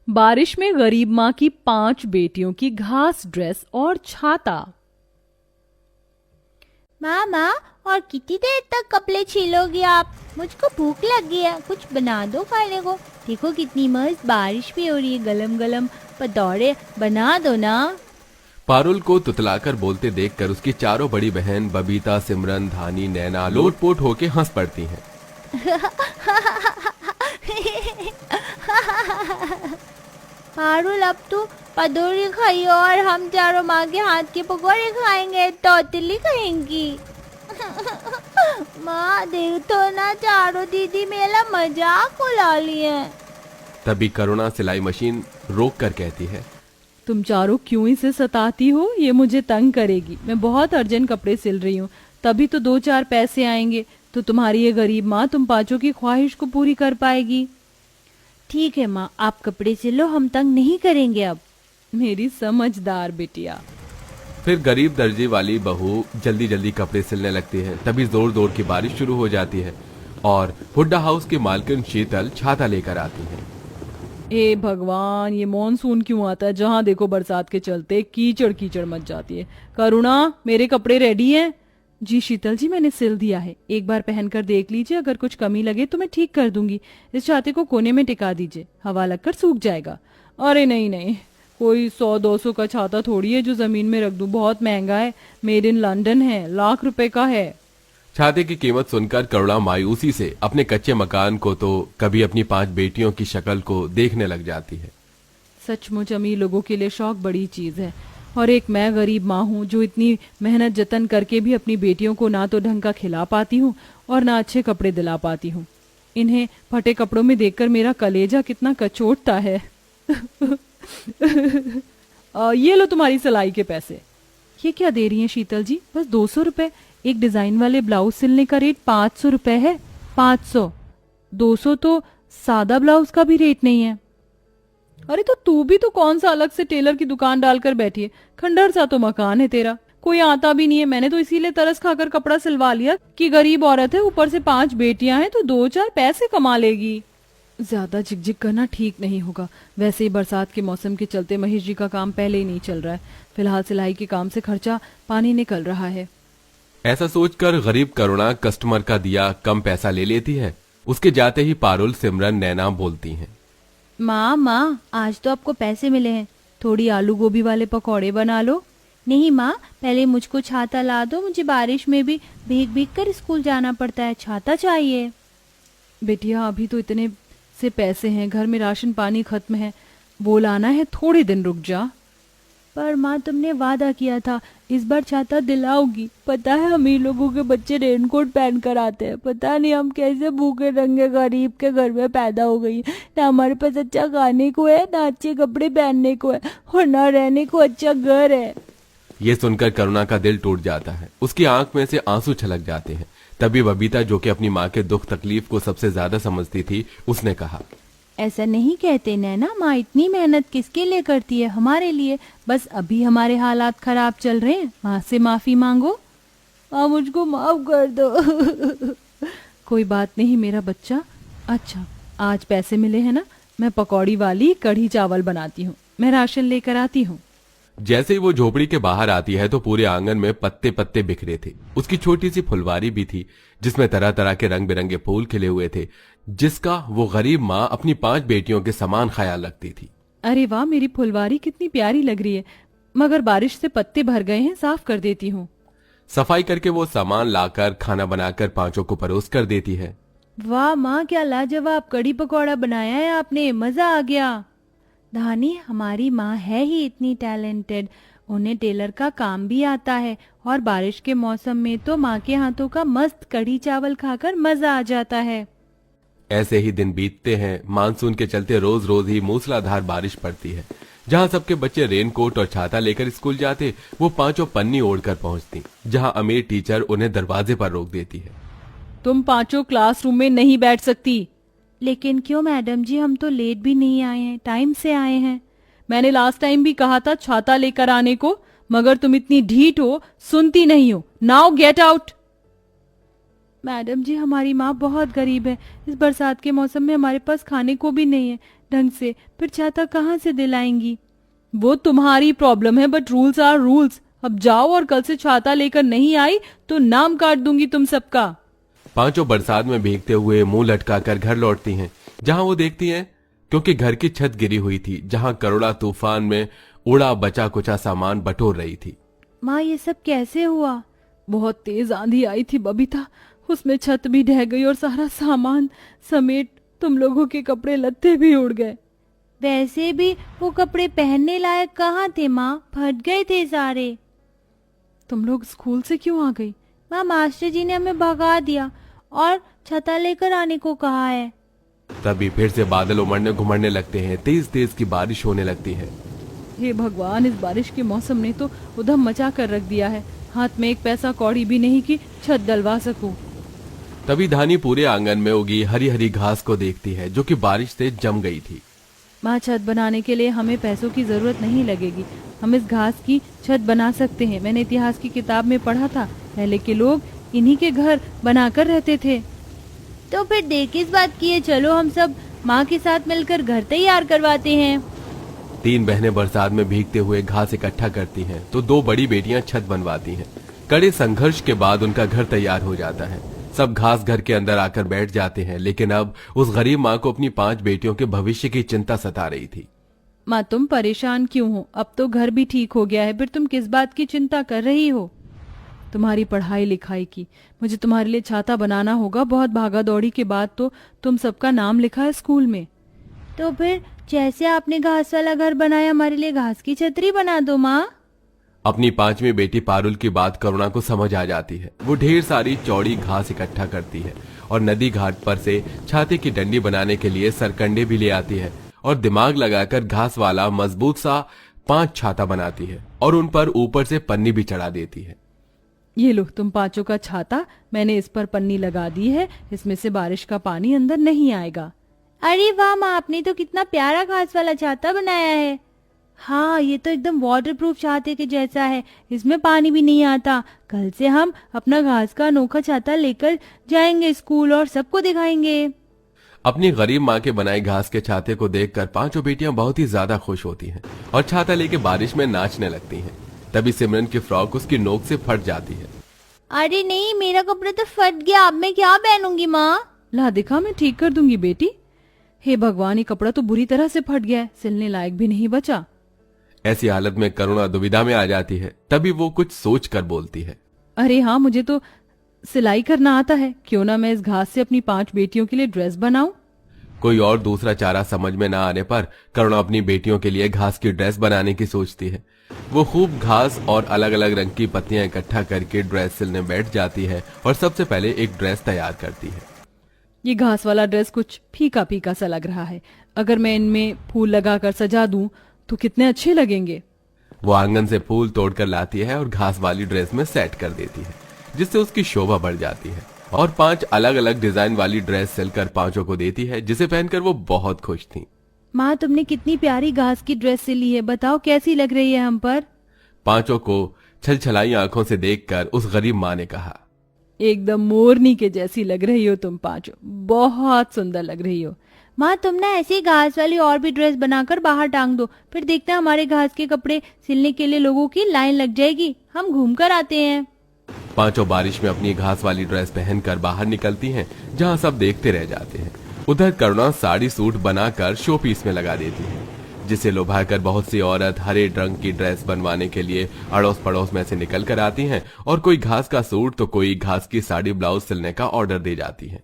बारिश में गरीब माँ की 5 बेटियों की घास ड्रेस और छाता। माँ और कितनी देर तक कपड़े छीलोगी आप? मुझको भूख लगी है, कुछ बना दो खाने को। देखो कितनी मस्त बारिश भी हो रही है, गलम गलम पकौड़े बना दो ना। पारुल को तुतलाकर बोलते देखकर उसकी चारों बड़ी बहन बबीता, सिमरन, धानी, नैना लोटपोट होके हंस पड़ती हैं। पारुल अब तो पदौरी खाइयो और हम चारों माँ के हाथ के पकौड़े खाएंगे, तौतली खाएंगी। माँ देख तो ना, चारों दीदी मेरा मजाक उड़ा लिए। तभी करुणा सिलाई मशीन रोक कर कहती है, तुम चारों क्यों इसे सताती हो? ये मुझे तंग करेगी। मैं बहुत अर्जेंट कपड़े सिल रही हूँ, तभी तो 2-4 पैसे आएंगे, तो तुम्हारी ये गरीब माँ तुम पांचों की ख्वाहिश को पूरी कर पाएगी। ठीक है माँ, आप कपड़े सिलो, हम तंग नहीं करेंगे अब। मेरी समझदार बिटिया। फिर गरीब दर्जी वाली बहू जल्दी जल्दी कपड़े सिलने लगती है। तभी जोर जोर की बारिश शुरू हो जाती है और हुड्डा हाउस की मालकिन शीतल छाता लेकर आती है। ए भगवान, ये मॉनसून क्यों आता है? जहाँ देखो बरसात के चलते कीचड़ कीचड़ मच जाती है। करुणा, मेरे कपड़े रेडी हैं? जी शीतल जी, मैंने सिल दिया है, एक बार पहनकर देख लीजिए, अगर कुछ कमी लगे तो मैं ठीक कर दूंगी। इस छाते को कोने में टिका दीजिए, हवा लगकर सूख जाएगा। अरे नहीं नहीं, कोई 100-200 का छाता थोड़ी है जो जमीन में रख दूं, बहुत महंगा है, मेड इन लंदन है, लाख रुपए का है। छाते की कीमत सुनकर करुणा मायूसी से अपने कच्चे मकान को तो कभी अपनी 5 बेटियों की शक्ल को देखने लग जाती है। सचमुच अमीर लोगों के लिए शौक बड़ी चीज है, और एक मैं गरीब माँ हूँ जो इतनी मेहनत जतन करके भी अपनी बेटियों को ना तो ढंग का खिला पाती हूँ और ना अच्छे कपड़े दिला पाती हूँ। इन्हें फटे कपड़ों में देखकर मेरा कलेजा कितना कचोटता है। ये लो तुम्हारी सिलाई के पैसे। ये क्या दे रही हैं शीतल जी? बस 200 रुपए। एक डिजाइन वाले ब्लाउज सिलने का रेट 500 रुपए है। 500, 200 तो सादा ब्लाउज का भी रेट नहीं है। अरे तो तू भी तो कौन सा अलग से टेलर की दुकान डालकर बैठी है? खंडर सा तो मकान है तेरा, कोई आता भी नहीं है। मैंने तो इसीलिए तरस खाकर कपड़ा सिलवा लिया कि गरीब औरत है, ऊपर से 5 बेटियां हैं तो 2-4 पैसे कमा लेगी। ज्यादा झिकझिक करना ठीक नहीं होगा। वैसे ही बरसात के मौसम के चलते महेश जी का काम पहले ही नहीं चल रहा है। फिलहाल सिलाई के काम से खर्चा पानी निकल रहा है। ऐसा सोचकर गरीब करुणा कस्टमर का दिया कम पैसा ले लेती है। उसके जाते ही पारुल, सिमरन, नैना बोलती हैं, माँ आज तो आपको पैसे मिले हैं, थोड़ी आलू गोभी वाले पकौड़े बना लो। नहीं माँ, पहले मुझको छाता ला दो, मुझे बारिश में भी भीग भीग कर स्कूल जाना पड़ता है, छाता चाहिए। बेटिया अभी तो इतने से पैसे हैं, घर में राशन पानी खत्म है, वो लाना है, थोड़े दिन रुक जा। पर माँ तुमने वादा किया था इस बार छाता दिलाओगी। पता है अमीर लोगों के बच्चे रेनकोट पहन कर आते हैं, पता नहीं हम कैसे भूखे नंगे गरीब के घर में पैदा हो गई। ना हमारे पास अच्छा खाने को है, ना अच्छे कपड़े पहनने को है, और ना रहने को अच्छा घर है। ये सुनकर करुणा का दिल टूट जाता है, उसकी आंख में से आंसू छलक जाते हैं। तभी बबीता, जो कि अपनी माँ के दुख तकलीफ को सबसे ज्यादा समझती थी, उसने कहा, ऐसा नहीं कहते नैना, माँ इतनी मेहनत किसके लिए करती है? हमारे लिए। बस अभी हमारे हालात खराब चल रहे हैं, माँ से माफी मांगो। माँ मुझको माफ कर दो। कोई बात नहीं मेरा बच्चा। अच्छा, आज पैसे मिले हैं ना, मैं पकौड़ी वाली कढ़ी चावल बनाती हूँ, मैं राशन लेकर आती हूँ। जैसे ही वो झोपड़ी के बाहर आती है तो पूरे आंगन में पत्ते पत्ते बिखरे थे। उसकी छोटी सी फुलवारी भी थी जिसमें तरह तरह के रंग बिरंगे फूल खिले हुए थे, जिसका वो गरीब माँ अपनी 5 बेटियों के समान ख्याल रखती थी। अरे वाह, मेरी फुलवारी कितनी प्यारी लग रही है, मगर बारिश से पत्ते भर गए हैं, साफ कर देती हूँ। सफाई करके वो सामान लाकर खाना बनाकर 5 को परोस कर देती है। वाह माँ, क्या लाजवाब कढ़ी पकौड़ा बनाया है आपने, मजा आ गया। धानी, हमारी माँ है ही इतनी टैलेंटेड, उन्हें टेलर का काम भी आता है, और बारिश के मौसम में तो माँ के हाथों का मस्त कढ़ी चावल खाकर मजा आ जाता है। ऐसे ही दिन बीतते हैं। मानसून के चलते रोज रोज ही मूसलाधार बारिश पड़ती है। जहाँ सबके बच्चे रेनकोट और छाता लेकर स्कूल जाते, वो 5 पन्नी ओढ़कर पहुंचती, जहाँ अमीर टीचर उन्हें दरवाजे पर रोक देती है। तुम 5 क्लासरूम में नहीं बैठ सकती। लेकिन क्यों मैडम जी, हम तो लेट भी नहीं आए हैं, टाइम से आए हैं। मैंने लास्ट टाइम भी कहा था छाता लेकर आने को, मगर तुम इतनी ढीठ हो, सुनती नहीं हो। Now get out. मैडम जी, हमारी माँ बहुत गरीब है। इस बरसात के मौसम में हमारे पास खाने को भी नहीं है ढंग से, फिर छाता कहाँ से दिलाएंगी? वो तुम्हारी प्रॉब्लम है, बट रूल्स आर रूल्स। अब जाओ, और कल से छाता लेकर नहीं आई तो नाम काट दूंगी तुम सबका। पांचों बरसात में भीगते हुए मुंह लटकाकर घर लौटती हैं, जहां वो देखती हैं क्योंकि घर की छत गिरी हुई थी, जहां करोड़ा तूफान में उड़ा बचा कुचा सामान बटोर रही थी। माँ, ये सब कैसे हुआ? बहुत तेज आंधी आई थी बबीता, उसमें छत भी ढह गई और सारा सामान समेत तुम लोगों के कपड़े लत्ते भी उड़ गए। वैसे भी वो कपड़े पहनने लायक कहाँ थे माँ, फट गए थे सारे। तुम लोग स्कूल से क्यों आ गई? माँ, मास्टर जी ने हमें भगा दिया और छता लेकर आने को कहा है। तभी फिर से बादल उमड़ने घुमड़ने लगते हैं, तेज तेज की बारिश होने लगती है। हे भगवान, इस बारिश के मौसम ने तो उधम मचा कर रख दिया है। हाथ में एक पैसा कौड़ी भी नहीं कि छत डलवा सकूं। तभी धानी पूरे आंगन में उगी हरी हरी घास को देखती है, जो कि बारिश से जम गई थी। माँ, छत बनाने के लिए हमें पैसों की जरूरत नहीं लगेगी। हम इस घास की छत बना सकते हैं। मैंने इतिहास की किताब में पढ़ा था, पहले के लोग इन्हीं के घर बनाकर रहते थे। तो फिर देर किस बात की है, चलो हम सब माँ के साथ मिलकर घर तैयार करवाते हैं। तीन बहनें बरसात में भीगते हुए घास इकट्ठा करती हैं, तो दो बड़ी बेटियां छत बनवाती हैं। कड़े संघर्ष के बाद उनका घर तैयार हो जाता है। सब घास घर के अंदर आकर बैठ जाते हैं, लेकिन अब उस गरीब माँ को अपनी 5 बेटियों के भविष्य की चिंता सता रही थी। माँ, तुम परेशान क्यों हो? अब तो घर भी ठीक हो गया है, फिर तुम किस बात की चिंता कर रही हो? तुम्हारी पढ़ाई लिखाई की, मुझे तुम्हारे लिए छाता बनाना होगा। बहुत भागा दौड़ी के बाद तो तुम सबका नाम लिखा है स्कूल में। तो फिर जैसे आपने घास वाला घर बनाया, हमारे लिए घास की छतरी बना दो माँ। अपनी 5वीं बेटी पारुल की बात करुणा को समझ आ जाती है। वो ढेर सारी चौड़ी घास इकट्ठा करती है और नदी घाट पर से छाते की डंडी बनाने के लिए सरकंडे भी ले आती है और दिमाग लगाकर घास वाला मजबूत सा 5 छाता बनाती है और उन पर ऊपर से पन्नी भी चढ़ा देती है। ये लो तुम 5 का छाता, मैंने इस पर पन्नी लगा दी है, इसमें से बारिश का पानी अंदर नहीं आएगा। अरे वाह माँ, आपने तो कितना प्यारा घास वाला छाता बनाया है। हाँ, ये तो एकदम वाटरप्रूफ छाते के जैसा है, इसमें पानी भी नहीं आता। कल से हम अपना घास का अनोखा छाता लेकर जाएंगे स्कूल और सबको दिखाएंगे। अपनी गरीब माँ के बनाए घास के छाते को देखकर 5 बेटियां बहुत ही ज्यादा खुश होती हैं और छाता लेके बारिश में नाचने लगती हैं। तभी सिमरन की फ्रॉक उसकी नोक से फट जाती है। अरे नहीं, मेरा कपड़ा तो फट गया, अब मैं क्या पहनूंगी माँ? ला दिखा, मैं ठीक कर दूंगी बेटी। हे भगवान, ये कपड़ा तो बुरी तरह से फट गया है, सिलने लायक भी नहीं बचा। ऐसी हालत में करुणा दुविधा में आ जाती है। तभी वो कुछ सोच कर बोलती है, अरे हाँ, मुझे तो सिलाई करना आता है, क्यों ना मैं इस घास से अपनी 5 बेटियों के लिए ड्रेस बनाऊं। कोई और दूसरा चारा समझ में न आने पर करुणा अपनी बेटियों के लिए घास की ड्रेस बनाने की सोचती है। वो खूब घास और अलग अलग रंग की पत्तियां इकट्ठा करके ड्रेस सिलने बैठ जाती है और सबसे पहले एक ड्रेस तैयार करती है। ये घास वाला ड्रेस कुछ फीका फीका सा लग रहा है, अगर मैं इनमें फूल लगाकर सजा दूं तो कितने अच्छे लगेंगे। वो आंगन से फूल तोड़कर लाती है और घास वाली ड्रेस में सेट कर देती है, जिससे उसकी शोभा बढ़ जाती है और 5 अलग अलग डिजाइन वाली ड्रेस सिलकर 5 को देती है, जिसे पहनकर वो बहुत खुश थी। माँ, तुमने कितनी प्यारी घास की ड्रेस सिली है, बताओ कैसी लग रही है हम पर? 5 को छलछलाई आंखों से देखकर उस गरीब माँ ने कहा, एकदम मोरनी के जैसी लग रही हो तुम 5, बहुत सुंदर लग रही हो। माँ, तुम ना ऐसी घास वाली और भी ड्रेस बनाकर बाहर टांग दो, फिर देखते हैं हमारे घास के कपड़े सिलने के लिए लोगों की लाइन लग जाएगी, हम घूम कर आते हैं। 5 बारिश में अपनी घास वाली ड्रेस पहनकर बाहर निकलती हैं, जहां सब देखते रह जाते हैं। उधर करुणा साड़ी सूट बनाकर शो पीस में लगा देती है, जिसे लुभाकर बहुत सी औरत हरे रंग की ड्रेस बनवाने के लिए अड़ोस पड़ोस में से निकल कर आती हैं और कोई घास का सूट तो कोई घास की साड़ी ब्लाउज सिलने का ऑर्डर दे जाती है।